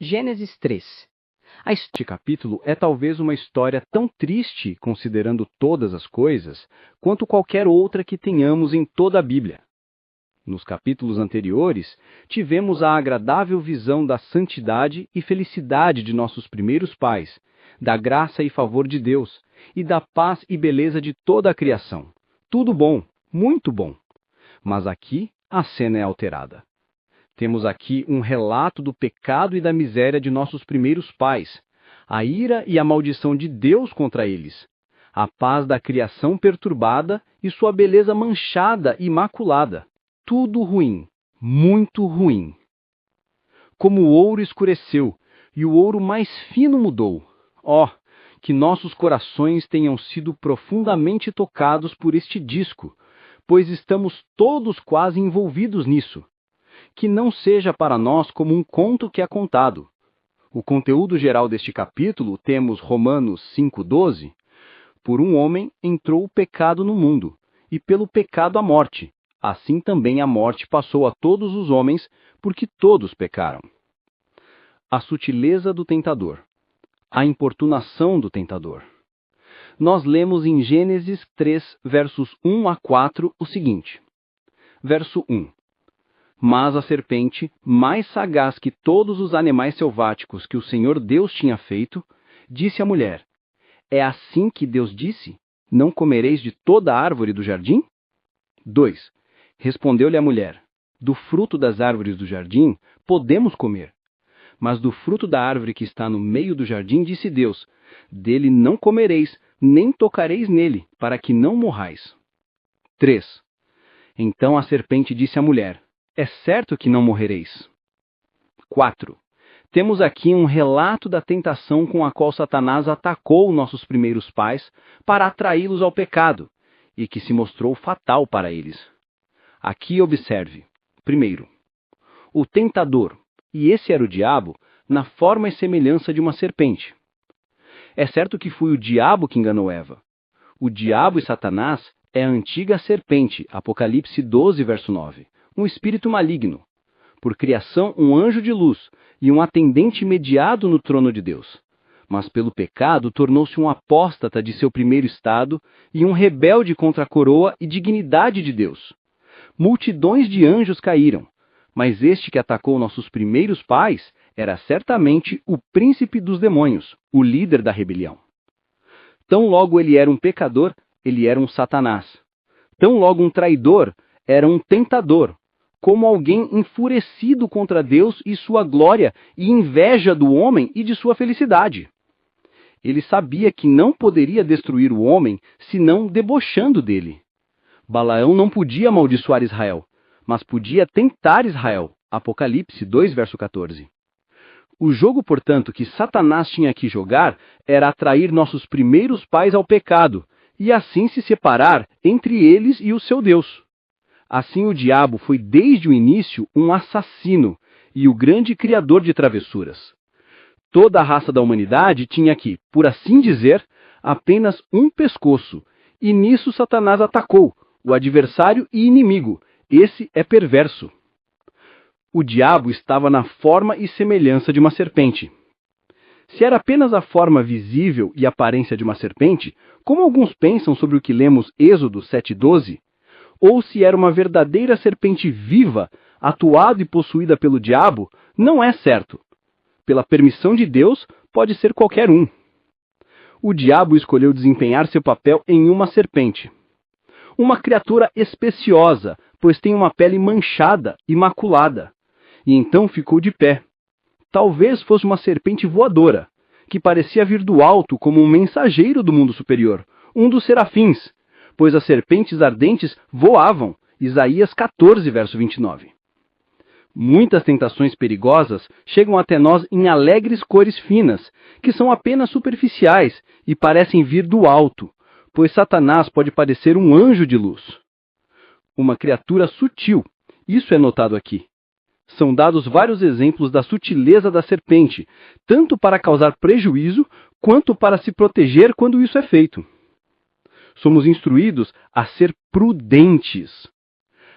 Gênesis 3. Este capítulo é talvez uma história tão triste, considerando todas as coisas, quanto qualquer outra que tenhamos em toda a Bíblia. Nos capítulos anteriores, tivemos a agradável visão da santidade e felicidade de nossos primeiros pais, da graça e favor de Deus, e da paz e beleza de toda a criação. Tudo bom, muito bom. Mas aqui a cena é alterada. Temos aqui um relato do pecado e da miséria de nossos primeiros pais, a ira e a maldição de Deus contra eles, a paz da criação perturbada e sua beleza manchada e maculada. Tudo ruim, muito ruim. Como o ouro escureceu e o ouro mais fino mudou. Oh, que nossos corações tenham sido profundamente tocados por este disco, pois estamos todos quase envolvidos nisso. Que não seja para nós como um conto que é contado. O conteúdo geral deste capítulo temos Romanos 5,12. Por um homem entrou o pecado no mundo, e pelo pecado a morte. Assim também a morte passou a todos os homens, porque todos pecaram. A sutileza do tentador. A importunação do tentador. Nós lemos em Gênesis 3, versos 1 a 4, o seguinte. Verso 1. Mas a serpente, mais sagaz que todos os animais selváticos que o Senhor Deus tinha feito, disse à mulher: É assim que Deus disse? Não comereis de toda a árvore do jardim? 2. Respondeu-lhe a mulher: Do fruto das árvores do jardim podemos comer. Mas do fruto da árvore que está no meio do jardim, disse Deus: Dele não comereis, nem tocareis nele, para que não morrais. 3. Então a serpente disse à mulher: É certo que não morrereis. 4. Temos aqui um relato da tentação com a qual Satanás atacou nossos primeiros pais para atraí-los ao pecado, e que se mostrou fatal para eles. Aqui observe. Primeiro, o tentador, e esse era o diabo, na forma e semelhança de uma serpente. É certo que foi o diabo que enganou Eva. O diabo e Satanás é a antiga serpente, Apocalipse 12, verso 9. Um espírito maligno, por criação um anjo de luz e um atendente mediado no trono de Deus. Mas pelo pecado tornou-se um apóstata de seu primeiro estado e um rebelde contra a coroa e dignidade de Deus. Multidões de anjos caíram, mas este que atacou nossos primeiros pais era certamente o príncipe dos demônios, o líder da rebelião. Tão logo ele era um pecador, ele era um Satanás. Tão logo um traidor, era um tentador, como alguém enfurecido contra Deus e sua glória e inveja do homem e de sua felicidade. Ele sabia que não poderia destruir o homem senão debochando dele. Balaão não podia amaldiçoar Israel, mas podia tentar Israel. Apocalipse 2, verso 14. O jogo, portanto, que Satanás tinha que jogar era atrair nossos primeiros pais ao pecado e assim se separar entre eles e o seu Deus. Assim o diabo foi desde o início um assassino e o grande criador de travessuras. Toda a raça da humanidade tinha aqui, por assim dizer, apenas um pescoço, e nisso Satanás atacou, o adversário e inimigo. Esse é perverso. O diabo estava na forma e semelhança de uma serpente. Se era apenas a forma visível e aparência de uma serpente, como alguns pensam sobre o que lemos Êxodo 7,12, ou se era uma verdadeira serpente viva, atuada e possuída pelo diabo, não é certo. Pela permissão de Deus, pode ser qualquer um. O diabo escolheu desempenhar seu papel em uma serpente. Uma criatura especiosa, pois tem uma pele manchada e maculada. E então ficou de pé. Talvez fosse uma serpente voadora, que parecia vir do alto como um mensageiro do mundo superior, um dos serafins, pois as serpentes ardentes voavam. Isaías 14, verso 29. Muitas tentações perigosas chegam até nós em alegres cores finas, que são apenas superficiais e parecem vir do alto, pois Satanás pode parecer um anjo de luz. Uma criatura sutil, isso é notado aqui. São dados vários exemplos da sutileza da serpente, tanto para causar prejuízo, quanto para se proteger quando isso é feito. Somos instruídos a ser prudentes.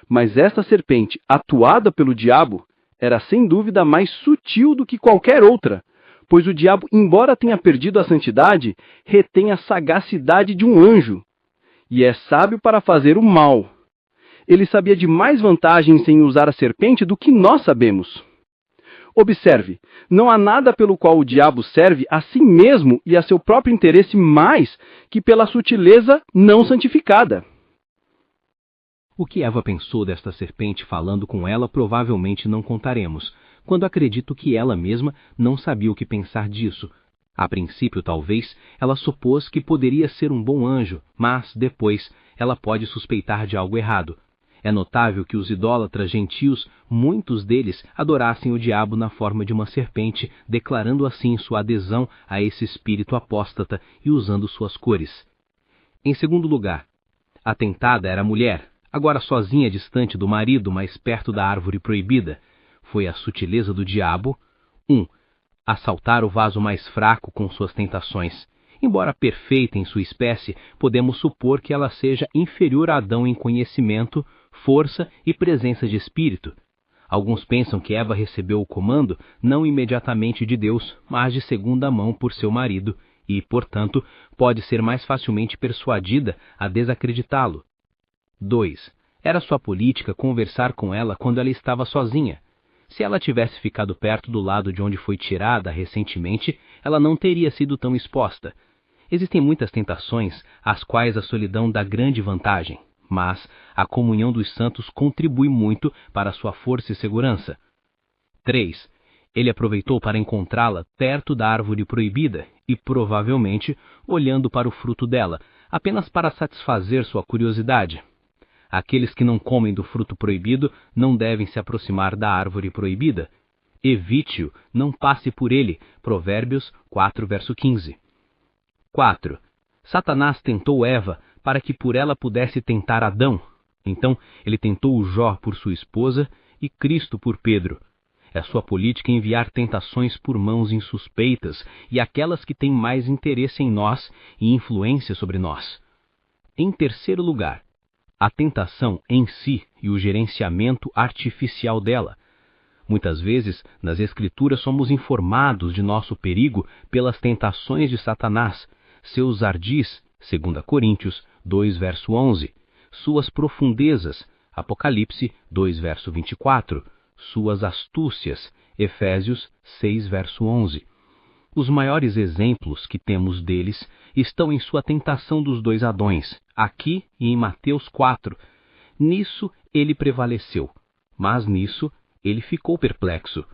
Mas esta serpente, atuada pelo diabo, era sem dúvida mais sutil do que qualquer outra, pois o diabo, embora tenha perdido a santidade, retém a sagacidade de um anjo, e é sábio para fazer o mal. Ele sabia de mais vantagens em usar a serpente do que nós sabemos. Observe, não há nada pelo qual o diabo serve a si mesmo e a seu próprio interesse mais que pela sutileza não santificada. O que Eva pensou desta serpente falando com ela provavelmente não contaremos, quando acredito que ela mesma não sabia o que pensar disso. A princípio, talvez, ela supôs que poderia ser um bom anjo, mas, depois, ela pode suspeitar de algo errado. É notável que os idólatras gentios, muitos deles, adorassem o diabo na forma de uma serpente, declarando assim sua adesão a esse espírito apóstata e usando suas cores. Em segundo lugar, a tentada era a mulher, agora sozinha distante do marido, mas perto da árvore proibida. Foi a sutileza do diabo. 1. Assaltar o vaso mais fraco com suas tentações. Embora perfeita em sua espécie, podemos supor que ela seja inferior a Adão em conhecimento, força e presença de espírito. Alguns pensam que Eva recebeu o comando não imediatamente de Deus, mas de segunda mão por seu marido, e, portanto, pode ser mais facilmente persuadida a desacreditá-lo. 2. Era sua política conversar com ela quando ela estava sozinha. Se ela tivesse ficado perto do lado de onde foi tirada recentemente, ela não teria sido tão exposta. Existem muitas tentações às quais a solidão dá grande vantagem, mas a comunhão dos santos contribui muito para sua força e segurança. 3. Ele aproveitou para encontrá-la perto da árvore proibida e, provavelmente, olhando para o fruto dela, apenas para satisfazer sua curiosidade. Aqueles que não comem do fruto proibido não devem se aproximar da árvore proibida. Evite-o, não passe por ele. Provérbios 4, verso 15. 4. Satanás tentou Eva para que por ela pudesse tentar Adão. Então, ele tentou Jó por sua esposa e Cristo por Pedro. É sua política enviar tentações por mãos insuspeitas e aquelas que têm mais interesse em nós e influência sobre nós. Em terceiro lugar, a tentação em si e o gerenciamento artificial dela. Muitas vezes, nas Escrituras, somos informados de nosso perigo pelas tentações de Satanás, seus ardis, 2 Coríntios 2, verso 11, suas profundezas, Apocalipse 2, verso 24, suas astúcias, Efésios 6, verso 11. Os maiores exemplos que temos deles estão em sua tentação dos dois Adões, aqui e em Mateus 4. Nisso ele prevaleceu, mas nisso ele ficou perplexo.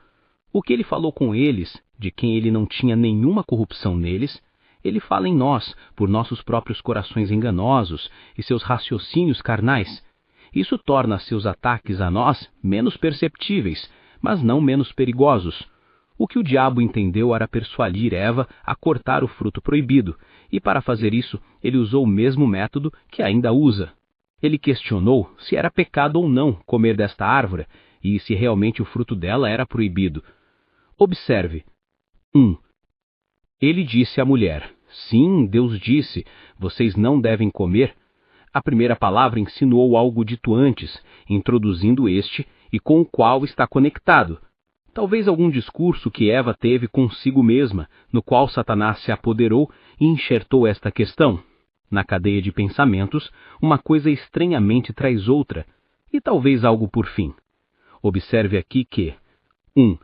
O que ele falou com eles, de quem ele não tinha nenhuma corrupção neles, ele fala em nós, por nossos próprios corações enganosos e seus raciocínios carnais. Isso torna seus ataques a nós menos perceptíveis, mas não menos perigosos. O que o diabo entendeu era persuadir Eva a cortar o fruto proibido, e para fazer isso ele usou o mesmo método que ainda usa. Ele questionou se era pecado ou não comer desta árvore, e se realmente o fruto dela era proibido. Observe. 1. Ele disse à mulher, sim, Deus disse, vocês não devem comer. A primeira palavra insinuou algo dito antes, introduzindo este e com o qual está conectado. Talvez algum discurso que Eva teve consigo mesma, no qual Satanás se apoderou e enxertou esta questão. Na cadeia de pensamentos, uma coisa estranhamente traz outra, e talvez algo por fim. Observe aqui que 1.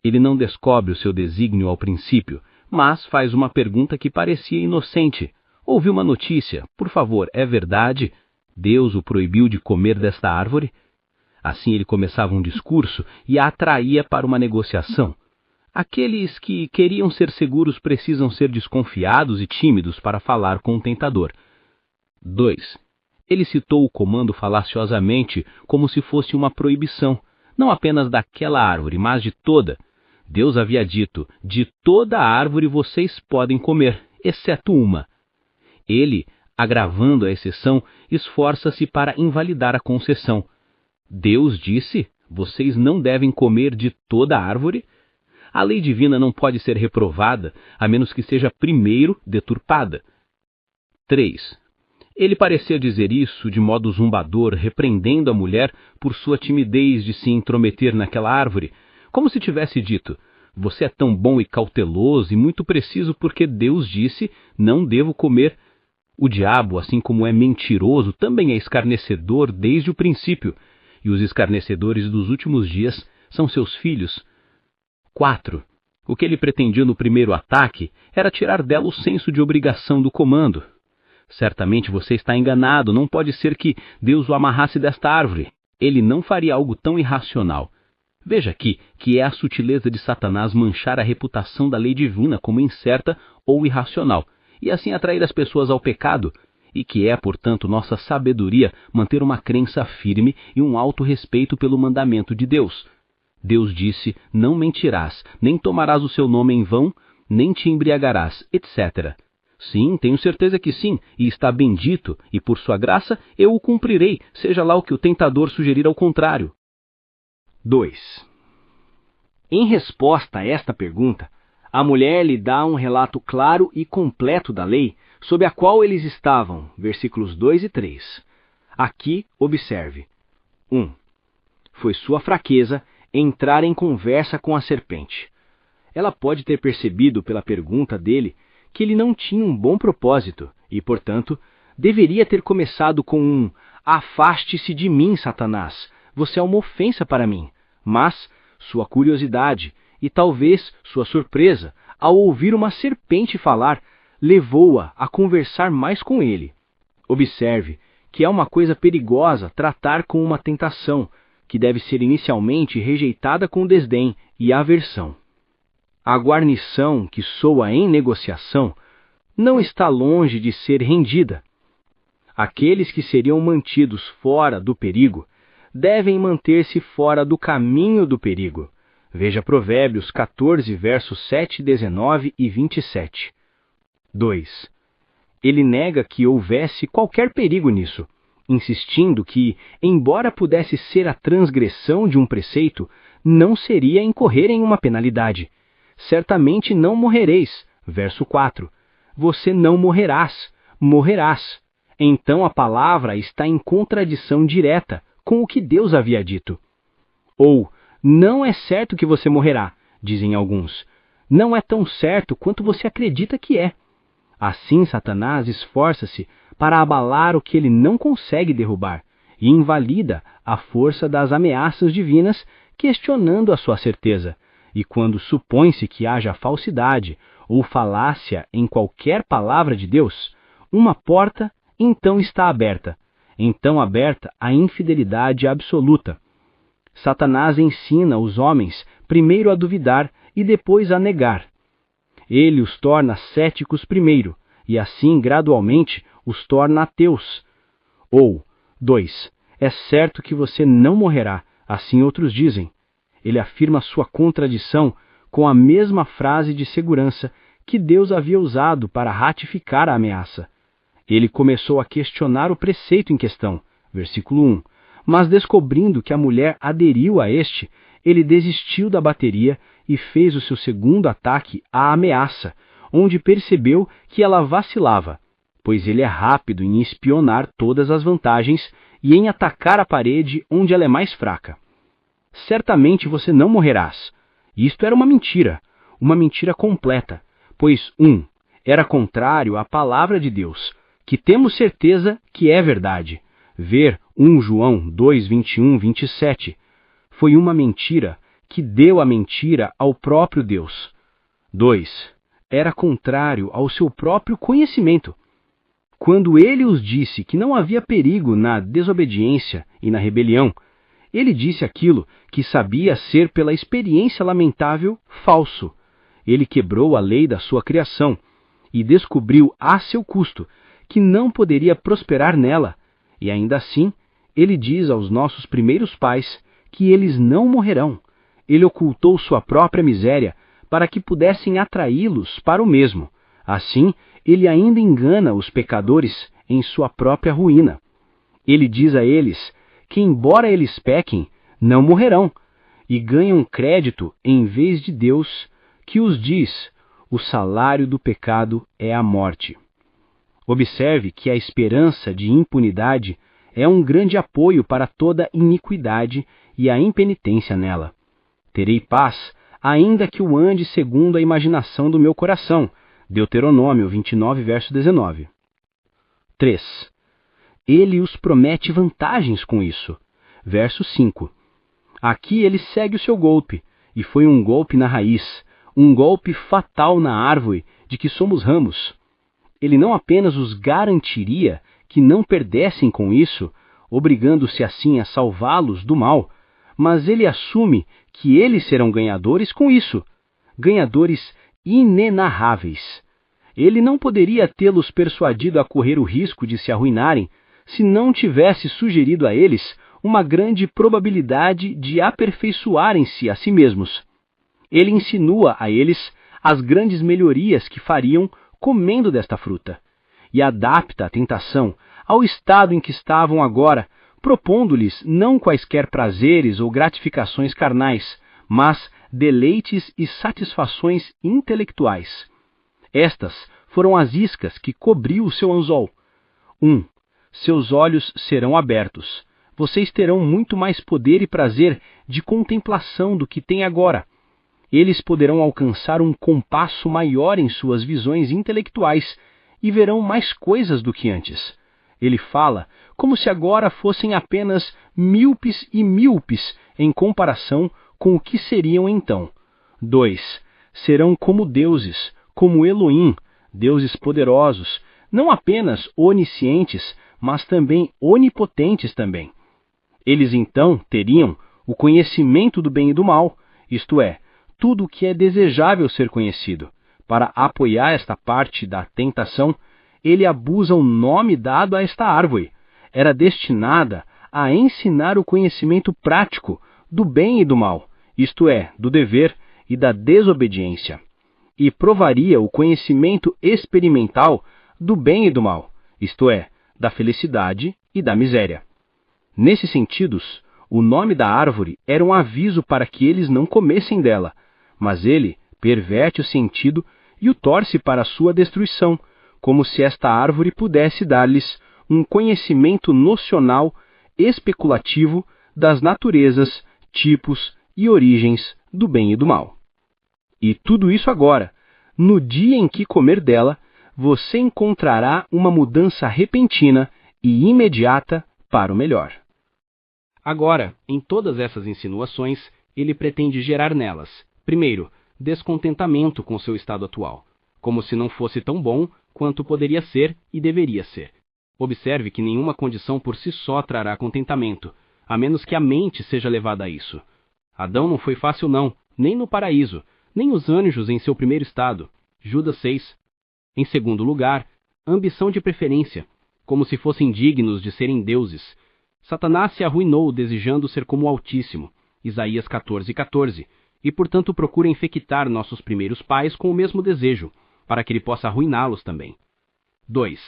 Ele não descobre o seu desígnio ao princípio, mas faz uma pergunta que parecia inocente. Ouvi uma notícia, por favor, é verdade? Deus o proibiu de comer desta árvore? Assim ele começava um discurso e a atraía para uma negociação. Aqueles que queriam ser seguros precisam ser desconfiados e tímidos para falar com o tentador. 2. Ele citou o comando falaciosamente como se fosse uma proibição, não apenas daquela árvore, mas de toda. Deus havia dito, de toda a árvore vocês podem comer, exceto uma. Ele, agravando a exceção, esforça-se para invalidar a concessão. Deus disse, vocês não devem comer de toda a árvore? A lei divina não pode ser reprovada, a menos que seja primeiro deturpada. 3. Ele parecia dizer isso de modo zombador, repreendendo a mulher por sua timidez de se intrometer naquela árvore, como se tivesse dito: você é tão bom e cauteloso e muito preciso porque Deus disse, não devo comer. O diabo, assim como é mentiroso, também é escarnecedor desde o princípio, e os escarnecedores dos últimos dias são seus filhos. 4. O que ele pretendia no primeiro ataque era tirar dela o senso de obrigação do comando. Certamente você está enganado, não pode ser que Deus o amarrasse desta árvore. Ele não faria algo tão irracional. Veja aqui que é a sutileza de Satanás manchar a reputação da lei divina como incerta ou irracional, e assim atrair as pessoas ao pecado, e que é, portanto, nossa sabedoria manter uma crença firme e um alto respeito pelo mandamento de Deus. Deus disse, não mentirás, nem tomarás o seu nome em vão, nem te embriagarás, etc. Sim, tenho certeza que sim, e está bendito, e por sua graça eu o cumprirei, seja lá o que o tentador sugerir ao contrário. 2. Em resposta a esta pergunta, a mulher lhe dá um relato claro e completo da lei sob a qual eles estavam, versículos 2 e 3. Aqui, observe. 1. Foi sua fraqueza entrar em conversa com a serpente. Ela pode ter percebido pela pergunta dele que ele não tinha um bom propósito e, portanto, deveria ter começado com um afaste-se de mim, Satanás, você é uma ofensa para mim. Mas sua curiosidade e talvez sua surpresa ao ouvir uma serpente falar levou-a a conversar mais com ele. Observe que é uma coisa perigosa tratar com uma tentação, que deve ser inicialmente rejeitada com desdém e aversão. A guarnição que soa em negociação não está longe de ser rendida. Aqueles que seriam mantidos fora do perigo devem manter-se fora do caminho do perigo. Veja Provérbios 14, versos 7, 19 e 27. 2. Ele nega que houvesse qualquer perigo nisso, insistindo que, embora pudesse ser a transgressão de um preceito, não seria incorrer em uma penalidade. Certamente não morrereis. Verso 4. Você não morrerás, morrerás. Então a palavra está em contradição direta com o que Deus havia dito. Ou, não é certo que você morrerá, dizem alguns. Não é tão certo quanto você acredita que é. Assim Satanás esforça-se para abalar o que ele não consegue derrubar e invalida a força das ameaças divinas, questionando a sua certeza. E quando supõe-se que haja falsidade ou falácia em qualquer palavra de Deus, uma porta então está aberta. Então aberta a infidelidade absoluta. Satanás ensina os homens primeiro a duvidar e depois a negar. Ele os torna céticos primeiro, e assim, gradualmente, os torna ateus. Ou, 2. É certo que você não morrerá, assim outros dizem. Ele afirma sua contradição com a mesma frase de segurança que Deus havia usado para ratificar a ameaça. Ele começou a questionar o preceito em questão, versículo 1, mas descobrindo que a mulher aderiu a este, ele desistiu da bateria e fez o seu segundo ataque à ameaça, onde percebeu que ela vacilava, pois ele é rápido em espionar todas as vantagens e em atacar a parede onde ela é mais fraca. Certamente você não morrerás. Isto era uma mentira completa, pois 1. Era contrário à palavra de Deus, que temos certeza que é verdade. Ver 1 João 2, 21, 27. Foi uma mentira que deu a mentira ao próprio Deus. 2. Era contrário ao seu próprio conhecimento. Quando ele os disse que não havia perigo na desobediência e na rebelião, ele disse aquilo que sabia ser pela experiência lamentável falso. Ele quebrou a lei da sua criação e descobriu a seu custo que não poderia prosperar nela, e ainda assim ele diz aos nossos primeiros pais que eles não morrerão. Ele ocultou sua própria miséria para que pudessem atraí-los para o mesmo. Assim, ele ainda engana os pecadores em sua própria ruína. Ele diz a eles que, embora eles pequem, não morrerão, e ganham crédito em vez de Deus, que os diz: o salário do pecado é a morte. Observe que a esperança de impunidade é um grande apoio para toda iniquidade e a impenitência nela. Terei paz, ainda que o ande segundo a imaginação do meu coração. Deuteronômio 29, verso 19. 3. Ele os promete vantagens com isso. Verso 5. Aqui ele segue o seu golpe, e foi um golpe na raiz, um golpe fatal na árvore de que somos ramos. Ele não apenas os garantiria que não perdessem com isso, obrigando-se assim a salvá-los do mal, mas ele assume que eles serão ganhadores com isso, ganhadores inenarráveis. Ele não poderia tê-los persuadido a correr o risco de se arruinarem se não tivesse sugerido a eles uma grande probabilidade de aperfeiçoarem-se a si mesmos. Ele insinua a eles as grandes melhorias que fariam comendo desta fruta, e adapta a tentação ao estado em que estavam agora, propondo-lhes não quaisquer prazeres ou gratificações carnais, mas deleites e satisfações intelectuais. Estas foram as iscas que cobriu o seu anzol. 1. Seus olhos serão abertos. Vocês terão muito mais poder e prazer de contemplação do que têm agora. Eles poderão alcançar um compasso maior em suas visões intelectuais e verão mais coisas do que antes. Ele fala como se agora fossem apenas míopes e míopes em comparação com o que seriam então. 2. Serão como deuses, como Elohim, deuses poderosos, não apenas oniscientes, mas também onipotentes também. Eles então teriam o conhecimento do bem e do mal, isto é, tudo o que é desejável ser conhecido. Para apoiar esta parte da tentação, ele abusa o nome dado a esta árvore. Era destinada a ensinar o conhecimento prático do bem e do mal, isto é, do dever e da desobediência. E provaria o conhecimento experimental do bem e do mal, isto é, da felicidade e da miséria. Nesses sentidos, o nome da árvore era um aviso para que eles não comessem dela, mas ele perverte o sentido e o torce para a sua destruição, como se esta árvore pudesse dar-lhes um conhecimento nocional especulativo das naturezas, tipos e origens do bem e do mal. E tudo isso agora, no dia em que comer dela, você encontrará uma mudança repentina e imediata para o melhor. Agora, em todas essas insinuações, ele pretende gerar nelas, primeiro, descontentamento com seu estado atual, como se não fosse tão bom quanto poderia ser e deveria ser. Observe que nenhuma condição por si só trará contentamento, a menos que a mente seja levada a isso. Adão não foi fácil não, nem no paraíso, nem os anjos em seu primeiro estado. Judas 6. Em segundo lugar, ambição de preferência, como se fossem dignos de serem deuses. Satanás se arruinou desejando ser como o Altíssimo, Isaías 14:14, e portanto procura infectar nossos primeiros pais com o mesmo desejo, para que ele possa arruiná-los também. 2.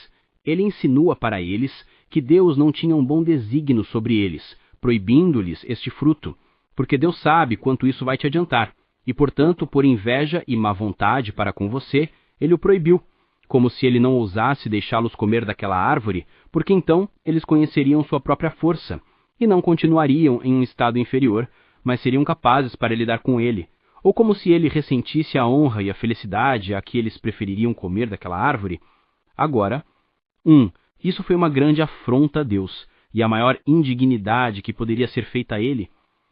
Ele insinua para eles que Deus não tinha um bom desígnio sobre eles, proibindo-lhes este fruto, porque Deus sabe quanto isso vai te adiantar, e portanto, por inveja e má vontade para com você, ele o proibiu, como se ele não ousasse deixá-los comer daquela árvore, porque então eles conheceriam sua própria força, e não continuariam em um estado inferior, mas seriam capazes para lidar com ele, ou como se ele ressentisse a honra e a felicidade a que eles prefeririam comer daquela árvore. Agora, isso foi uma grande afronta a Deus, e a maior indignidade que poderia ser feita a ele,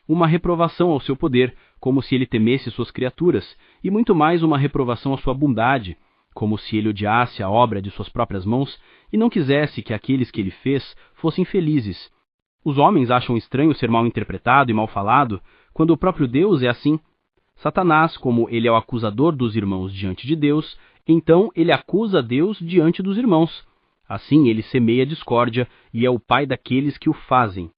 uma reprovação ao seu poder, como se ele temesse suas criaturas, e muito mais uma reprovação à sua bondade, como se ele odiasse a obra de suas próprias mãos e não quisesse que aqueles que ele fez fossem felizes. Os homens acham estranho ser mal interpretado e mal falado, quando o próprio Deus é assim. Satanás, como ele é o acusador dos irmãos diante de Deus, então ele acusa Deus diante dos irmãos. Assim ele semeia discórdia e é o pai daqueles que o fazem.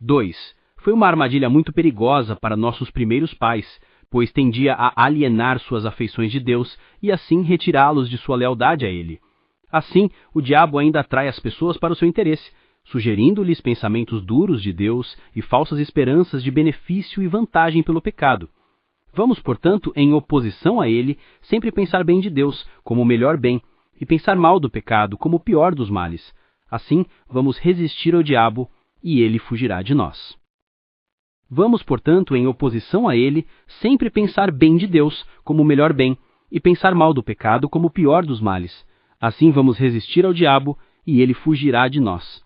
2. Foi uma armadilha muito perigosa para nossos primeiros pais, pois tendia a alienar suas afeições de Deus e assim retirá-los de sua lealdade a ele. Assim, o diabo ainda atrai as pessoas para o seu interesse, sugerindo-lhes pensamentos duros de Deus e falsas esperanças de benefício e vantagem pelo pecado. Vamos, portanto, em oposição a ele, sempre pensar bem de Deus, como o melhor bem, e pensar mal do pecado como o pior dos males. Assim, vamos resistir ao diabo e ele fugirá de nós. Vamos, portanto, em oposição a ele, sempre pensar bem de Deus como o melhor bem e pensar mal do pecado como o pior dos males. Assim, vamos resistir ao diabo e ele fugirá de nós.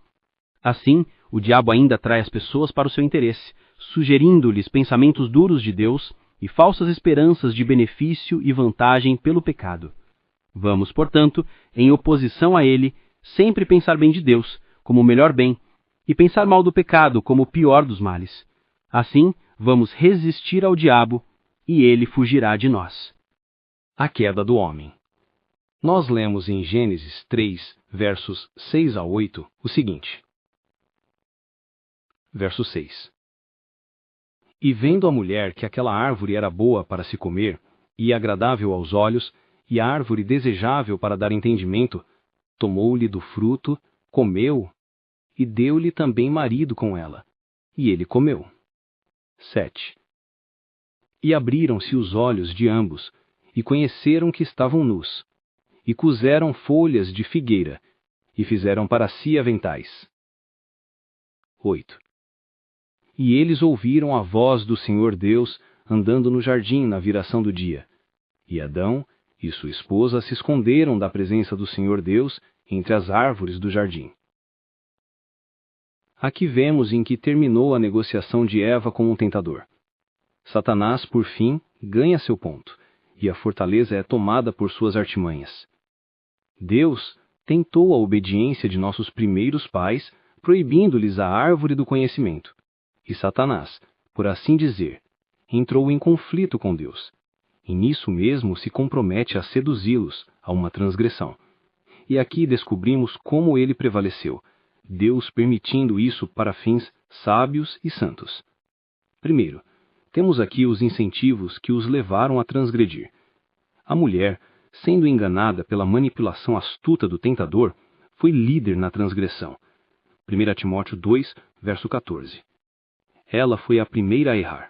Assim, o diabo ainda atrai as pessoas para o seu interesse, sugerindo-lhes pensamentos duros de Deus e falsas esperanças de benefício e vantagem pelo pecado. Vamos, portanto, em oposição a ele, sempre pensar bem de Deus como o melhor bem e pensar mal do pecado como o pior dos males. Assim, vamos resistir ao diabo e ele fugirá de nós. A queda do homem. Nós lemos em Gênesis 3, versos 6 a 8, o seguinte. Verso 6. E vendo a mulher que aquela árvore era boa para se comer, e agradável aos olhos, e a árvore desejável para dar entendimento, tomou-lhe do fruto, comeu, e deu-lhe também marido com ela, e ele comeu. 7. E abriram-se os olhos de ambos, e conheceram que estavam nus, e coseram folhas de figueira, e fizeram para si aventais. 8. E eles ouviram a voz do Senhor Deus andando no jardim na viração do dia. E Adão e sua esposa se esconderam da presença do Senhor Deus entre as árvores do jardim. Aqui vemos em que terminou a negociação de Eva com o tentador. Satanás, por fim, ganha seu ponto, e a fortaleza é tomada por suas artimanhas. Deus tentou a obediência de nossos primeiros pais, proibindo-lhes a árvore do conhecimento. E Satanás, por assim dizer, entrou em conflito com Deus, e nisso mesmo se compromete a seduzi-los a uma transgressão. E aqui descobrimos como ele prevaleceu, Deus permitindo isso para fins sábios e santos. Primeiro, temos aqui os incentivos que os levaram a transgredir. A mulher, sendo enganada pela manipulação astuta do tentador, foi líder na transgressão. 1 Timóteo 2, verso 14. Ela foi a primeira a errar,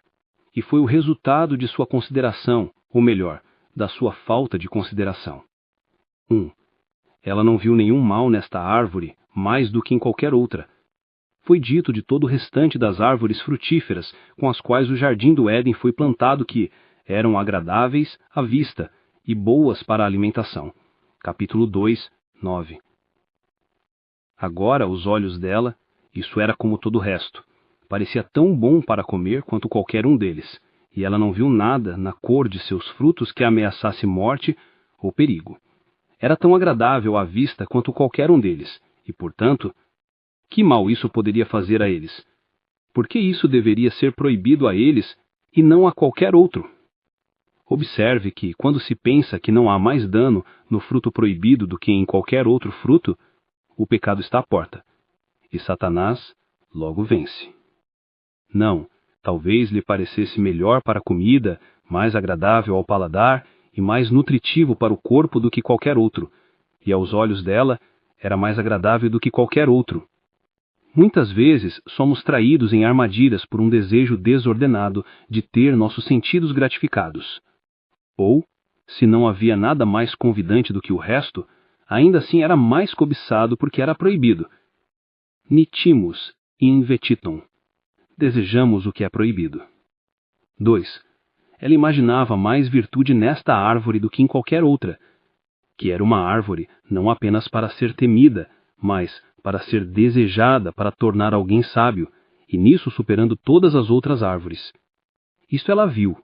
e foi o resultado de sua consideração, ou melhor, da sua falta de consideração. 1. Ela não viu nenhum mal nesta árvore, mais do que em qualquer outra. Foi dito de todo o restante das árvores frutíferas com as quais o jardim do Éden foi plantado que eram agradáveis à vista e boas para a alimentação. Capítulo 2, 9. Agora os olhos dela, isso era como todo o resto, parecia tão bom para comer quanto qualquer um deles, e ela não viu nada na cor de seus frutos que ameaçasse morte ou perigo. Era tão agradável à vista quanto qualquer um deles, e, portanto, que mal isso poderia fazer a eles? Por que isso deveria ser proibido a eles e não a qualquer outro? Observe que, quando se pensa que não há mais dano no fruto proibido do que em qualquer outro fruto, o pecado está à porta, e Satanás logo vence. Não, talvez lhe parecesse melhor para a comida, mais agradável ao paladar e mais nutritivo para o corpo do que qualquer outro, e aos olhos dela era mais agradável do que qualquer outro. Muitas vezes somos traídos em armadilhas por um desejo desordenado de ter nossos sentidos gratificados. Ou, se não havia nada mais convidante do que o resto, ainda assim era mais cobiçado porque era proibido. Nitimus in vetitum. Desejamos o que é proibido. 2. Ela imaginava mais virtude nesta árvore do que em qualquer outra, que era uma árvore não apenas para ser temida, mas para ser desejada para tornar alguém sábio, e nisso superando todas as outras árvores. Isto ela viu.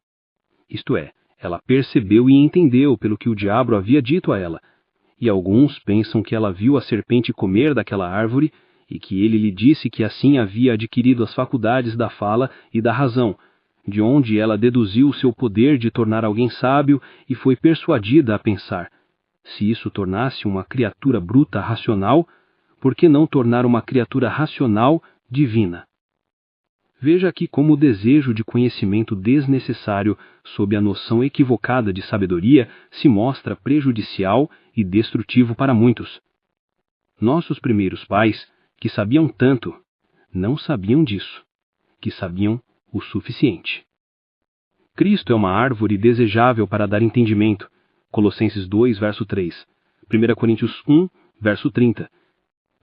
Isto é, ela percebeu e entendeu pelo que o diabo havia dito a ela, e alguns pensam que ela viu a serpente comer daquela árvore e que ele lhe disse que assim havia adquirido as faculdades da fala e da razão, de onde ela deduziu o seu poder de tornar alguém sábio e foi persuadida a pensar: se isso tornasse uma criatura bruta racional, por que não tornar uma criatura racional divina? Veja aqui como o desejo de conhecimento desnecessário, sob a noção equivocada de sabedoria, se mostra prejudicial e destrutivo para muitos. Nossos primeiros pais, que sabiam tanto, não sabiam disso, que sabiam o suficiente. Cristo é uma árvore desejável para dar entendimento. Colossenses 2, verso 3. 1 Coríntios 1, verso 30.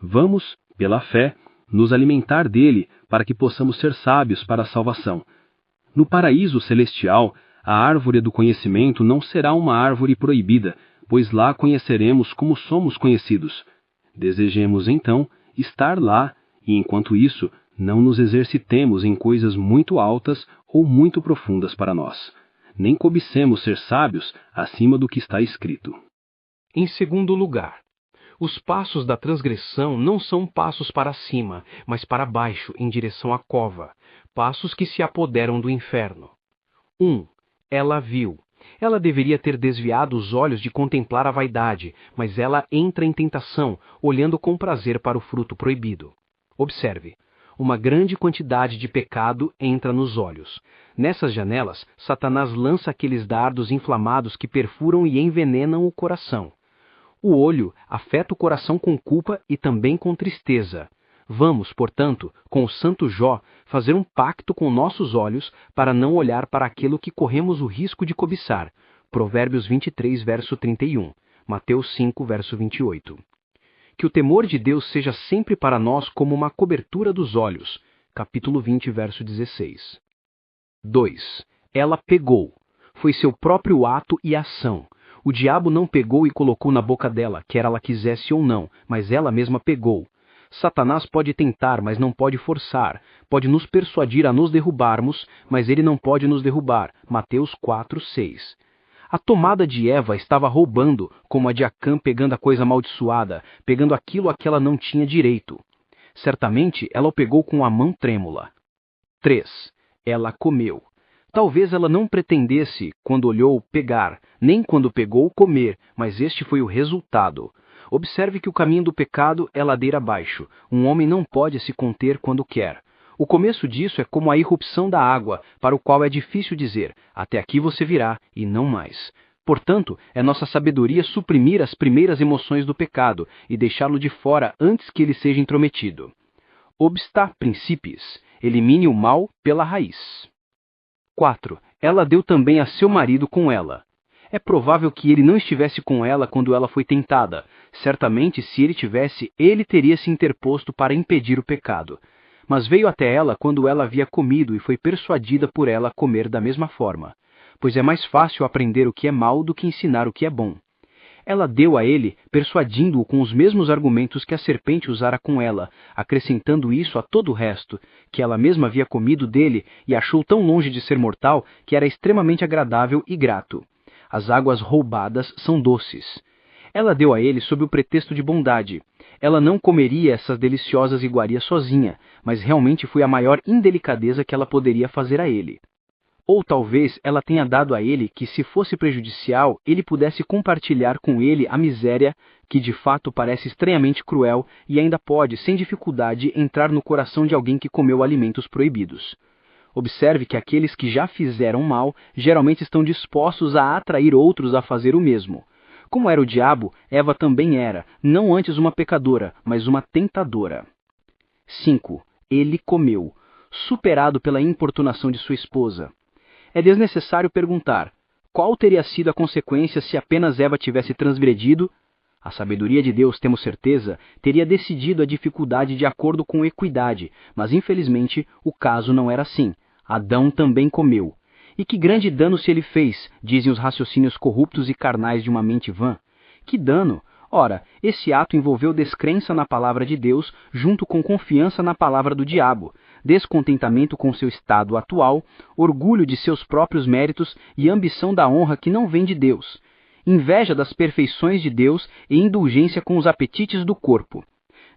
Vamos, pela fé, nos alimentar dele para que possamos ser sábios para a salvação. No paraíso celestial, a árvore do conhecimento não será uma árvore proibida, pois lá conheceremos como somos conhecidos. Desejemos, então, estar lá, e enquanto isso, não nos exercitemos em coisas muito altas ou muito profundas para nós. Nem cobicemos ser sábios acima do que está escrito. Em segundo lugar, os passos da transgressão não são passos para cima, mas para baixo, em direção à cova, passos que se apoderam do inferno. 1. Ela viu. Ela deveria ter desviado os olhos de contemplar a vaidade, mas ela entra em tentação, olhando com prazer para o fruto proibido. Observe. Uma grande quantidade de pecado entra nos olhos. Nessas janelas, Satanás lança aqueles dardos inflamados que perfuram e envenenam o coração. O olho afeta o coração com culpa e também com tristeza. Vamos, portanto, com o santo Jó, fazer um pacto com nossos olhos para não olhar para aquilo que corremos o risco de cobiçar. Provérbios 23, verso 31. Mateus 5, verso 28. Que o temor de Deus seja sempre para nós como uma cobertura dos olhos. Capítulo 20, verso 16. 2. Ela pegou. Foi seu próprio ato e ação. O diabo não pegou e colocou na boca dela, quer ela quisesse ou não, mas ela mesma pegou. Satanás pode tentar, mas não pode forçar. Pode nos persuadir a nos derrubarmos, mas ele não pode nos derrubar. Mateus 4, 6. A tomada de Eva estava roubando, como a de Acã pegando a coisa amaldiçoada, pegando aquilo a que ela não tinha direito. Certamente ela o pegou com a mão trêmula. 3. Ela comeu. Talvez ela não pretendesse, quando olhou, pegar, nem quando pegou, comer, mas este foi o resultado. Observe que o caminho do pecado é ladeira abaixo. Um homem não pode se conter quando quer. O começo disso é como a irrupção da água, para o qual é difícil dizer, até aqui você virá, e não mais. Portanto, é nossa sabedoria suprimir as primeiras emoções do pecado e deixá-lo de fora antes que ele seja intrometido. Obsta principis, elimine o mal pela raiz. 4. Ela deu também a seu marido com ela. É provável que ele não estivesse com ela quando ela foi tentada. Certamente, se ele tivesse, ele teria se interposto para impedir o pecado. Mas veio até ela quando ela havia comido e foi persuadida por ela a comer da mesma forma. Pois é mais fácil aprender o que é mal do que ensinar o que é bom. Ela deu a ele, persuadindo-o com os mesmos argumentos que a serpente usara com ela, acrescentando isso a todo o resto, que ela mesma havia comido dele e achou tão longe de ser mortal que era extremamente agradável e grato. As águas roubadas são doces. Ela deu a ele sob o pretexto de bondade. Ela não comeria essas deliciosas iguarias sozinha, mas realmente foi a maior indelicadeza que ela poderia fazer a ele. Ou talvez ela tenha dado a ele que, se fosse prejudicial, ele pudesse compartilhar com ele a miséria, que de fato parece estranhamente cruel e ainda pode, sem dificuldade, entrar no coração de alguém que comeu alimentos proibidos. Observe que aqueles que já fizeram mal geralmente estão dispostos a atrair outros a fazer o mesmo. Como era o diabo, Eva também era, não antes uma pecadora, mas uma tentadora. 5. Ele comeu, superado pela importunação de sua esposa. É desnecessário perguntar, qual teria sido a consequência se apenas Eva tivesse transgredido? A sabedoria de Deus, temos certeza, teria decidido a dificuldade de acordo com equidade, mas infelizmente o caso não era assim. Adão também comeu. E que grande dano se ele fez, dizem os raciocínios corruptos e carnais de uma mente vã. Que dano! Ora, esse ato envolveu descrença na palavra de Deus, junto com confiança na palavra do diabo, descontentamento com seu estado atual, orgulho de seus próprios méritos e ambição da honra que não vem de Deus, inveja das perfeições de Deus e indulgência com os apetites do corpo.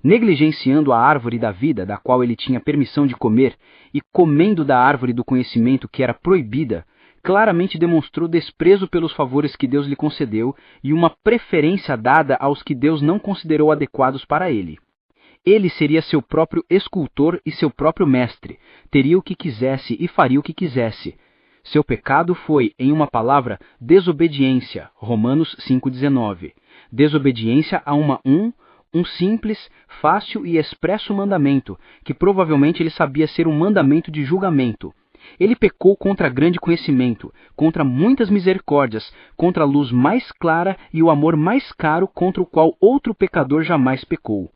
Negligenciando a árvore da vida, da qual ele tinha permissão de comer, e comendo da árvore do conhecimento que era proibida, claramente demonstrou desprezo pelos favores que Deus lhe concedeu e uma preferência dada aos que Deus não considerou adequados para ele. Ele seria seu próprio escultor e seu próprio mestre, teria o que quisesse e faria o que quisesse. Seu pecado foi, em uma palavra, desobediência, Romanos 5,19. Desobediência a um simples, fácil e expresso mandamento, que provavelmente ele sabia ser um mandamento de julgamento. Ele pecou contra grande conhecimento, contra muitas misericórdias, contra a luz mais clara e o amor mais caro, contra o qual outro pecador jamais pecou.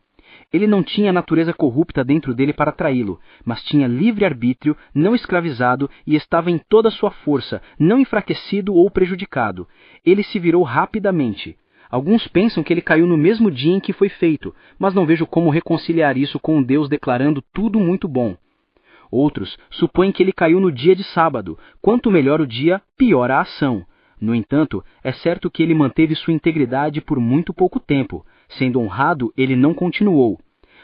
Ele não tinha a natureza corrupta dentro dele para traí-lo, mas tinha livre-arbítrio, não escravizado, e estava em toda a sua força, não enfraquecido ou prejudicado. Ele se virou rapidamente. Alguns pensam que ele caiu no mesmo dia em que foi feito, mas não vejo como reconciliar isso com Deus declarando tudo muito bom. Outros supõem que ele caiu no dia de sábado. Quanto melhor o dia, pior a ação. No entanto, é certo que ele manteve sua integridade por muito pouco tempo. Sendo honrado, ele não continuou.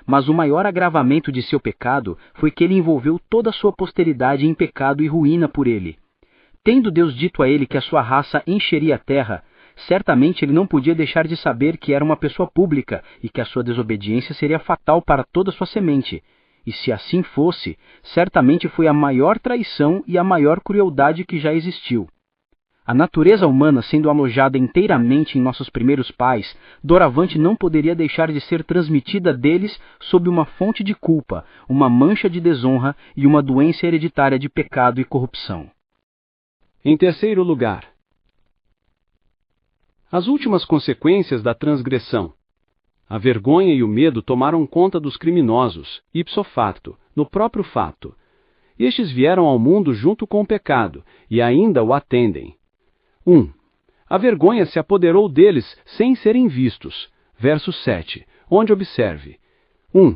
Mas o maior agravamento de seu pecado foi que ele envolveu toda a sua posteridade em pecado e ruína por ele. Tendo Deus dito a ele que a sua raça encheria a terra, certamente ele não podia deixar de saber que era uma pessoa pública e que a sua desobediência seria fatal para toda a sua semente. E se assim fosse, certamente foi a maior traição e a maior crueldade que já existiu. A natureza humana sendo alojada inteiramente em nossos primeiros pais, doravante não poderia deixar de ser transmitida deles sob uma fonte de culpa, uma mancha de desonra e uma doença hereditária de pecado e corrupção. Em terceiro lugar, as últimas consequências da transgressão. A vergonha e o medo tomaram conta dos criminosos, ipso facto, no próprio fato. Estes vieram ao mundo junto com o pecado, e ainda o atendem. 1. A vergonha se apoderou deles sem serem vistos. Verso 7, onde observe. 1.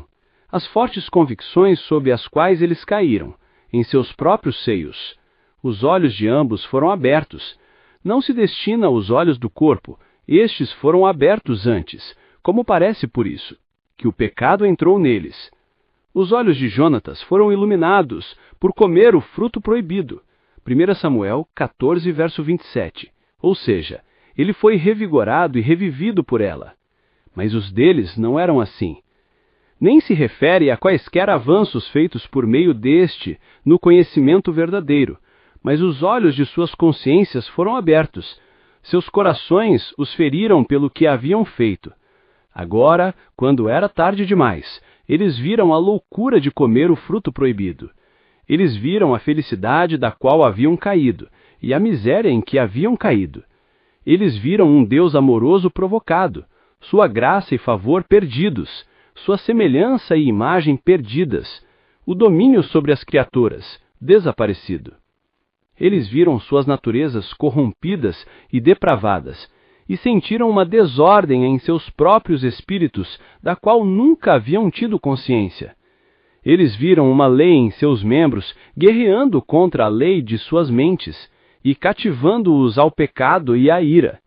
As fortes convicções sob as quais eles caíram, em seus próprios seios. Os olhos de ambos foram abertos. Não se destina aos olhos do corpo, estes foram abertos antes, como parece por isso, que o pecado entrou neles. Os olhos de Jonatas foram iluminados por comer o fruto proibido. 1 Samuel 14, verso 27. Ou seja, ele foi revigorado e revivido por ela. Mas os deles não eram assim. Nem se refere a quaisquer avanços feitos por meio deste no conhecimento verdadeiro, mas os olhos de suas consciências foram abertos. Seus corações os feriram pelo que haviam feito. Agora, quando era tarde demais, eles viram a loucura de comer o fruto proibido. Eles viram a felicidade da qual haviam caído, e a miséria em que haviam caído. Eles viram um Deus amoroso provocado, sua graça e favor perdidos, sua semelhança e imagem perdidas, o domínio sobre as criaturas desaparecido. Eles viram suas naturezas corrompidas e depravadas, e sentiram uma desordem em seus próprios espíritos, da qual nunca haviam tido consciência. Eles viram uma lei em seus membros, guerreando contra a lei de suas mentes, e cativando-os ao pecado e à ira.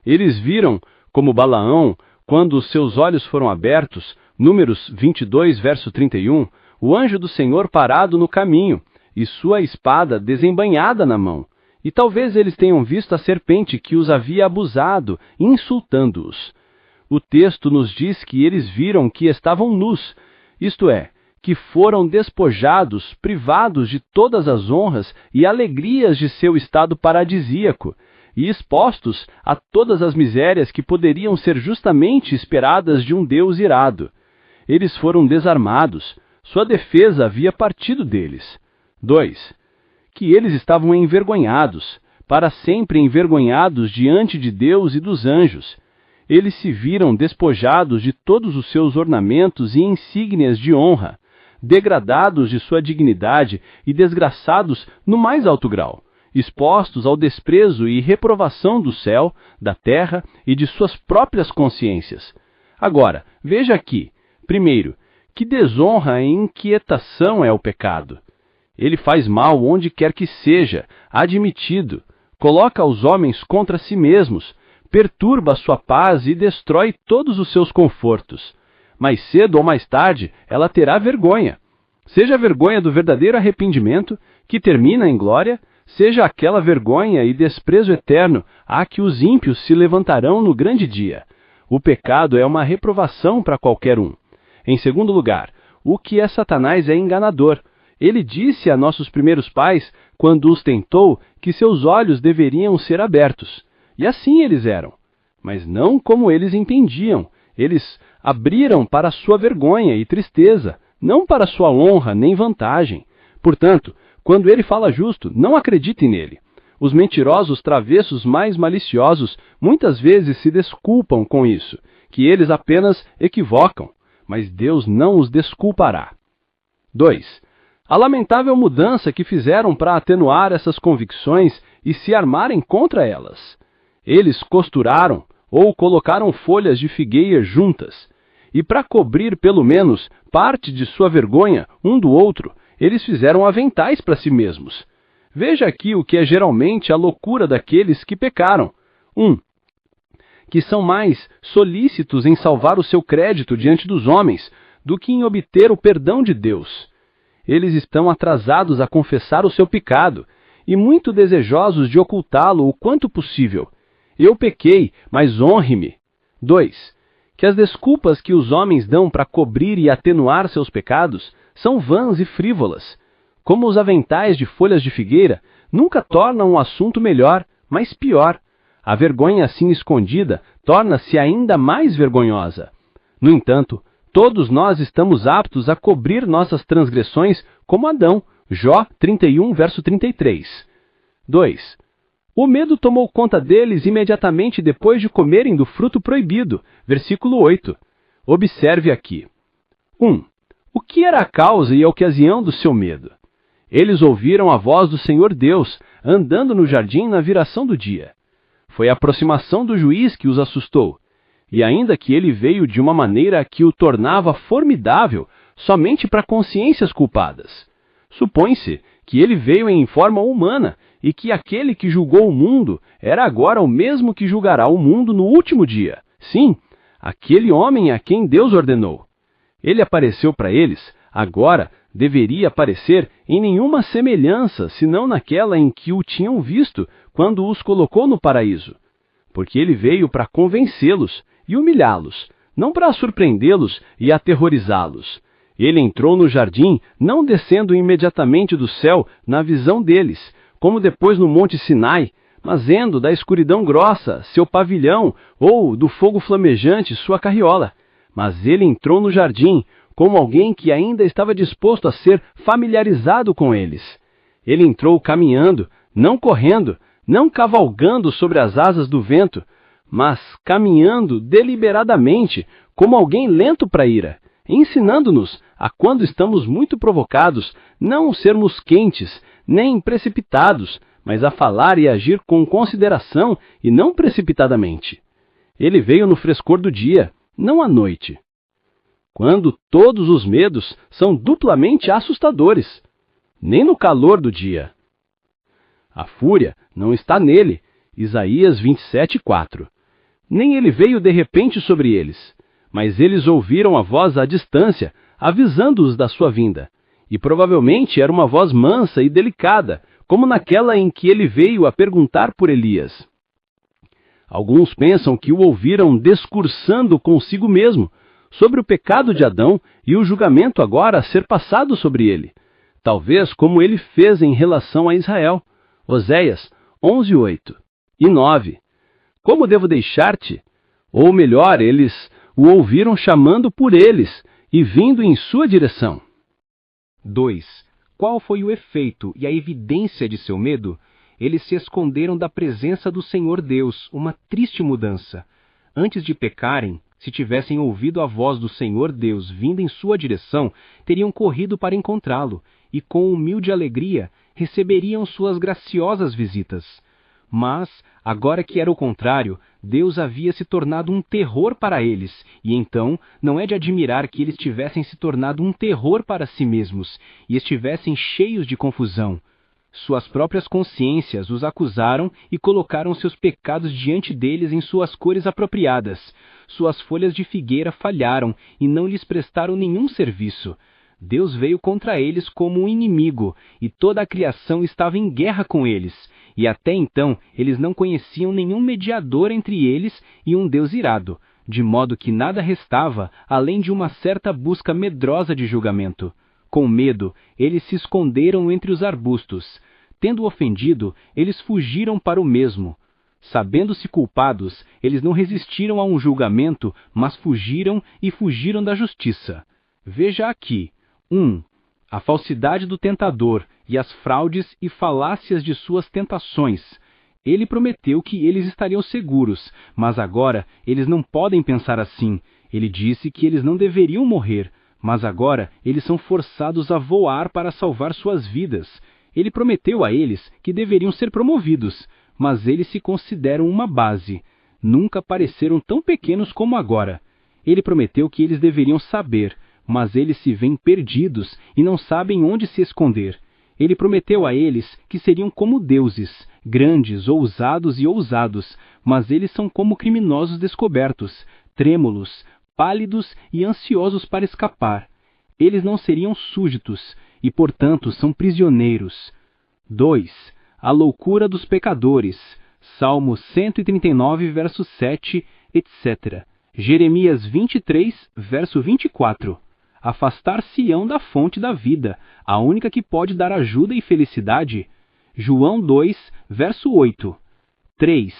Eles viram, como Balaão, quando os seus olhos foram abertos, Números 22, verso 31, o anjo do Senhor parado no caminho, e sua espada desembainhada na mão. E talvez eles tenham visto a serpente que os havia abusado, insultando-os. O texto nos diz que eles viram que estavam nus, isto é, que foram despojados, privados de todas as honras e alegrias de seu estado paradisíaco, e expostos a todas as misérias que poderiam ser justamente esperadas de um Deus irado. Eles foram desarmados, sua defesa havia partido deles. 2. Que eles estavam envergonhados, para sempre envergonhados diante de Deus e dos anjos. Eles se viram despojados de todos os seus ornamentos e insígnias de honra, degradados de sua dignidade e desgraçados no mais alto grau, expostos ao desprezo e reprovação do céu, da terra e de suas próprias consciências. Agora, veja aqui, primeiro, que desonra e inquietação é o pecado. Ele faz mal onde quer que seja, admitido, coloca os homens contra si mesmos, perturba a sua paz e destrói todos os seus confortos. Mais cedo ou mais tarde, ela terá vergonha. Seja a vergonha do verdadeiro arrependimento, que termina em glória, seja aquela vergonha e desprezo eterno a que os ímpios se levantarão no grande dia. O pecado é uma reprovação para qualquer um. Em segundo lugar, o que é Satanás é enganador. Ele disse a nossos primeiros pais, quando os tentou, que seus olhos deveriam ser abertos. E assim eles eram. Mas não como eles entendiam. Eles abriram para sua vergonha e tristeza, não para sua honra nem vantagem. Portanto, Quando ele fala justo, não acreditem nele. Os mentirosos travessos mais maliciosos muitas vezes se desculpam com isso, que eles apenas equivocam, mas Deus não os desculpará. 2. A lamentável mudança que fizeram para atenuar essas convicções e se armarem contra elas. Eles costuraram ou colocaram folhas de figueira juntas, e para cobrir pelo menos parte de sua vergonha um do outro, eles fizeram aventais para si mesmos. Veja aqui o que é geralmente a loucura daqueles que pecaram. 1. Que são mais solícitos em salvar o seu crédito diante dos homens do que em obter o perdão de Deus. Eles estão atrasados a confessar o seu pecado e muito desejosos de ocultá-lo o quanto possível. Eu pequei, mas honre-me. 2. Que as desculpas que os homens dão para cobrir e atenuar seus pecados são vãs e frívolas. Como os aventais de folhas de figueira, nunca tornam o assunto melhor, mas pior. A vergonha assim escondida torna-se ainda mais vergonhosa. No entanto, todos nós estamos aptos a cobrir nossas transgressões como Adão. Jó 31, verso 33. 2. O medo tomou conta deles imediatamente depois de comerem do fruto proibido. Versículo 8. Observe aqui. 1. O que era a causa e a ocasião do seu medo? Eles ouviram a voz do Senhor Deus, andando no jardim na viração do dia. Foi a aproximação do juiz que os assustou, e ainda que ele veio de uma maneira que o tornava formidável somente para consciências culpadas. Supõe-se que ele veio em forma humana e que aquele que julgou o mundo era agora o mesmo que julgará o mundo no último dia. Sim, aquele homem a quem Deus ordenou. Ele apareceu para eles, agora deveria aparecer em nenhuma semelhança, senão naquela em que o tinham visto quando os colocou no paraíso. Porque ele veio para convencê-los e humilhá-los, não para surpreendê-los e aterrorizá-los. Ele entrou no jardim, não descendo imediatamente do céu na visão deles, como depois no Monte Sinai, mas indo da escuridão grossa, seu pavilhão, ou do fogo flamejante, sua carriola. Mas ele entrou no jardim, como alguém que ainda estava disposto a ser familiarizado com eles. Ele entrou caminhando, não correndo, não cavalgando sobre as asas do vento, mas caminhando deliberadamente, como alguém lento para a ira, ensinando-nos a quando estamos muito provocados, não sermos quentes, nem precipitados, mas a falar e agir com consideração e não precipitadamente. Ele veio no frescor do dia, não à noite. Quando todos os medos são duplamente assustadores, nem no calor do dia. A fúria não está nele, Isaías 27:4. Nem ele veio de repente sobre eles, mas eles ouviram a voz à distância, avisando-os da sua vinda. E provavelmente era uma voz mansa e delicada, como naquela em que ele veio a perguntar por Elias. Alguns pensam que o ouviram discursando consigo mesmo, sobre o pecado de Adão e o julgamento agora a ser passado sobre ele, talvez como ele fez em relação a Israel. Oséias 11:8 e 9. Como devo deixar-te? Ou melhor, eles o ouviram chamando por eles e vindo em sua direção. 2. Qual foi o efeito e a evidência de seu medo? Eles se esconderam da presença do Senhor Deus, uma triste mudança. Antes de pecarem, se tivessem ouvido a voz do Senhor Deus vindo em sua direção, teriam corrido para encontrá-lo, e com humilde alegria receberiam suas graciosas visitas. Mas, agora que era o contrário, Deus havia se tornado um terror para eles, e então não é de admirar que eles tivessem se tornado um terror para si mesmos, e estivessem cheios de confusão. Suas próprias consciências os acusaram e colocaram seus pecados diante deles em suas cores apropriadas. Suas folhas de figueira falharam e não lhes prestaram nenhum serviço. Deus veio contra eles como um inimigo, e toda a criação estava em guerra com eles. E até então eles não conheciam nenhum mediador entre eles e um Deus irado, de modo que nada restava além de uma certa busca medrosa de julgamento. Com medo, eles se esconderam entre os arbustos. Tendo ofendido, eles fugiram para o mesmo. Sabendo-se culpados, eles não resistiram a um julgamento, mas fugiram da justiça. Veja aqui. 1. A falsidade do tentador, e as fraudes e falácias de suas tentações. Ele prometeu que eles estariam seguros, mas agora eles não podem pensar assim. Ele disse que eles não deveriam morrer, mas agora eles são forçados a voar para salvar suas vidas. Ele prometeu a eles que deveriam ser promovidos, mas eles se consideram uma base. Nunca pareceram tão pequenos como agora. Ele prometeu que eles deveriam saber, mas eles se veem perdidos e não sabem onde se esconder. Ele prometeu a eles que seriam como deuses, grandes, ousados e ousados, mas eles são como criminosos descobertos, trêmulos, pálidos e ansiosos para escapar. Eles não seriam súditos e, portanto, são prisioneiros. 2. A loucura dos pecadores. Salmo 139, verso 7, etc. Jeremias 23, verso 24. Afastar-se-ão da fonte da vida, a única que pode dar ajuda e felicidade. João 2, verso 8. 3.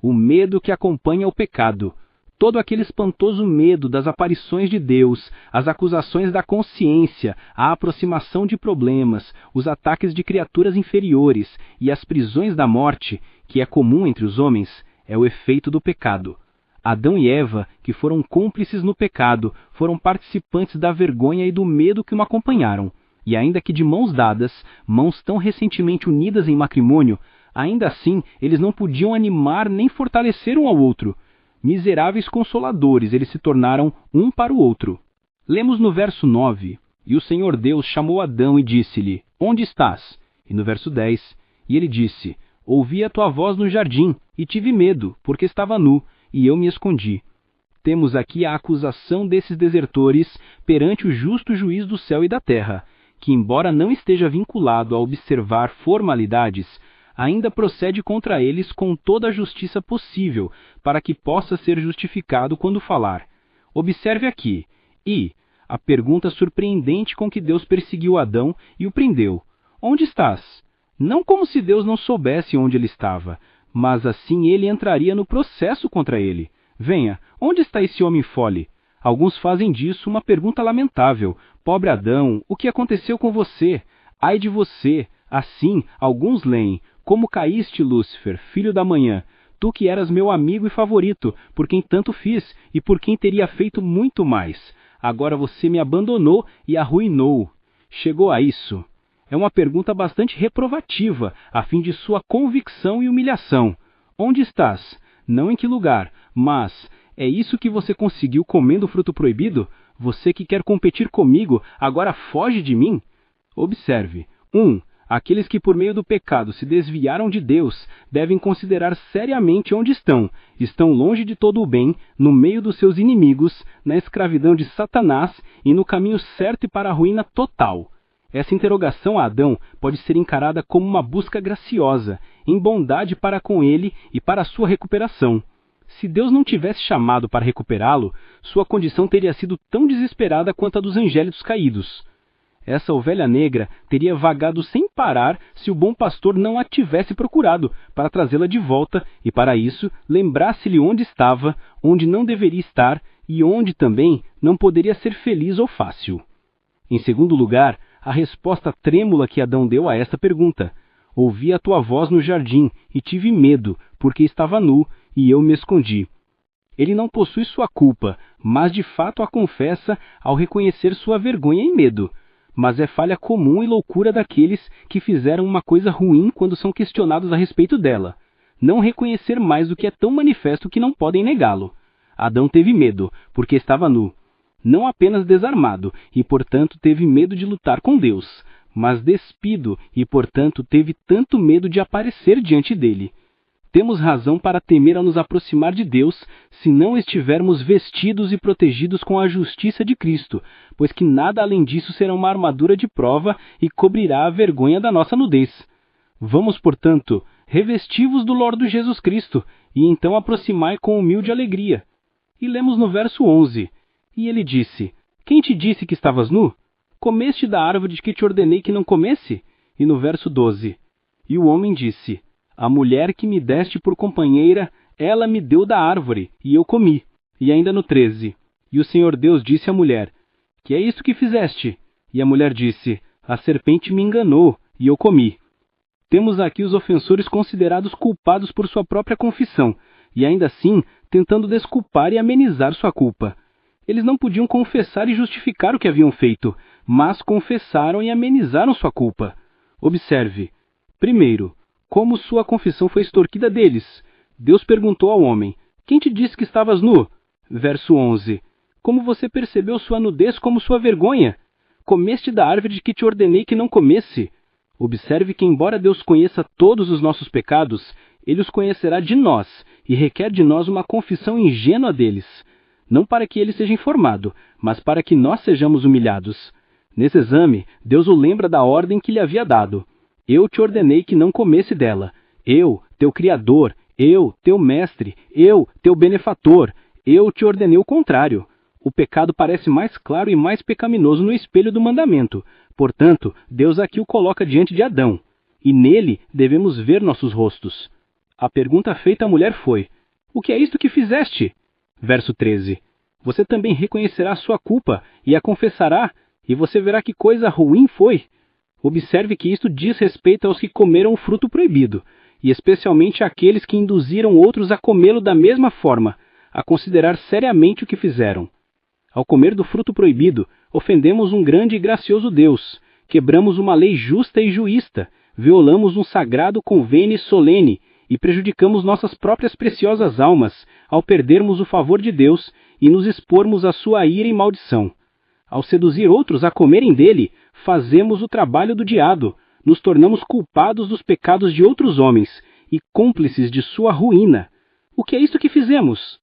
O medo que acompanha o pecado. Todo aquele espantoso medo das aparições de Deus, as acusações da consciência, a aproximação de problemas, os ataques de criaturas inferiores e as prisões da morte, que é comum entre os homens, é o efeito do pecado. Adão e Eva, que foram cúmplices no pecado, foram participantes da vergonha e do medo que o acompanharam. E ainda que de mãos dadas, mãos tão recentemente unidas em matrimônio, ainda assim eles não podiam animar nem fortalecer um ao outro. Miseráveis consoladores eles se tornaram um para o outro. Lemos no verso 9, e o Senhor Deus chamou Adão e disse-lhe, onde estás? E no verso 10, e ele disse, ouvi a tua voz no jardim, e tive medo, porque estava nu, e eu me escondi. Temos aqui a acusação desses desertores perante o justo juiz do céu e da terra, que embora não esteja vinculado a observar formalidades, ainda procede contra eles com toda a justiça possível, para que possa ser justificado quando falar. Observe aqui, a pergunta surpreendente com que Deus perseguiu Adão e o prendeu. Onde estás? Não como se Deus não soubesse onde ele estava, mas assim ele entraria no processo contra ele. Venha, onde está esse homem fole? Alguns fazem disso uma pergunta lamentável. Pobre Adão, o que aconteceu com você? Ai de você! Assim, alguns leem, como caíste, Lúcifer, filho da manhã, tu que eras meu amigo e favorito, por quem tanto fiz e por quem teria feito muito mais. Agora você me abandonou e arruinou. Chegou a isso? É uma pergunta bastante reprovativa, a fim de sua convicção e humilhação. Onde estás? Não em que lugar, mas é isso que você conseguiu comendo o fruto proibido? Você que quer competir comigo, agora foge de mim? Observe. 1. Aqueles que por meio do pecado se desviaram de Deus devem considerar seriamente onde estão. Estão longe de todo o bem, no meio dos seus inimigos, na escravidão de Satanás e no caminho certo e para a ruína total. Essa interrogação a Adão pode ser encarada como uma busca graciosa, em bondade para com ele e para a sua recuperação. Se Deus não tivesse chamado para recuperá-lo, sua condição teria sido tão desesperada quanto a dos angélicos caídos. Essa ovelha negra teria vagado sem parar se o bom pastor não a tivesse procurado para trazê-la de volta e, para isso, lembrasse-lhe onde estava, onde não deveria estar e onde também não poderia ser feliz ou fácil. Em segundo lugar, a resposta trêmula que Adão deu a esta pergunta. Ouvi a tua voz no jardim e tive medo, porque estava nu e eu me escondi. Ele não possui sua culpa, mas de fato a confessa ao reconhecer sua vergonha e medo. Mas é falha comum e loucura daqueles que fizeram uma coisa ruim quando são questionados a respeito dela. Não reconhecer mais o que é tão manifesto que não podem negá-lo. Adão teve medo, porque estava nu. Não apenas desarmado, e portanto teve medo de lutar com Deus, mas despido, e portanto teve tanto medo de aparecer diante dele. Temos razão para temer ao nos aproximar de Deus, se não estivermos vestidos e protegidos com a justiça de Cristo, pois que nada além disso será uma armadura de prova e cobrirá a vergonha da nossa nudez. Vamos, portanto, revesti-vos do Lorde Jesus Cristo, e então aproximai com humilde alegria. E lemos no verso 11, e ele disse, quem te disse que estavas nu? Comeste da árvore de que te ordenei que não comesse? E no verso 12, e o homem disse, a mulher que me deste por companheira, ela me deu da árvore, e eu comi. E ainda no 13, e o Senhor Deus disse à mulher, que é isto que fizeste? E a mulher disse, a serpente me enganou, e eu comi. Temos aqui os ofensores considerados culpados por sua própria confissão, e ainda assim tentando desculpar e amenizar sua culpa. Eles não podiam confessar e justificar o que haviam feito, mas confessaram e amenizaram sua culpa. Observe. Primeiro, como sua confissão foi extorquida deles. Deus perguntou ao homem: quem te disse que estavas nu? Verso 11. Como você percebeu sua nudez como sua vergonha? Comeste da árvore de que te ordenei que não comesse. Observe que, embora Deus conheça todos os nossos pecados, Ele os conhecerá de nós e requer de nós uma confissão ingênua deles. Não para que Ele seja informado, mas para que nós sejamos humilhados. Nesse exame, Deus o lembra da ordem que lhe havia dado. Eu te ordenei que não comesse dela. Eu, teu Criador, eu, teu Mestre, eu, teu Benefator, eu te ordenei o contrário. O pecado parece mais claro e mais pecaminoso no espelho do mandamento. Portanto, Deus aqui o coloca diante de Adão, e nele devemos ver nossos rostos. A pergunta feita à mulher foi: o que é isto que fizeste? Verso 13. Você também reconhecerá a sua culpa e a confessará, e você verá que coisa ruim foi. Observe que isto diz respeito aos que comeram o fruto proibido, e especialmente àqueles que induziram outros a comê-lo da mesma forma, a considerar seriamente o que fizeram. Ao comer do fruto proibido, ofendemos um grande e gracioso Deus, quebramos uma lei justa e juísta, violamos um sagrado convênio solene e prejudicamos nossas próprias preciosas almas ao perdermos o favor de Deus e nos expormos à sua ira e maldição. Ao seduzir outros a comerem dele, fazemos o trabalho do diabo, nos tornamos culpados dos pecados de outros homens e cúmplices de sua ruína. O que é isto que fizemos?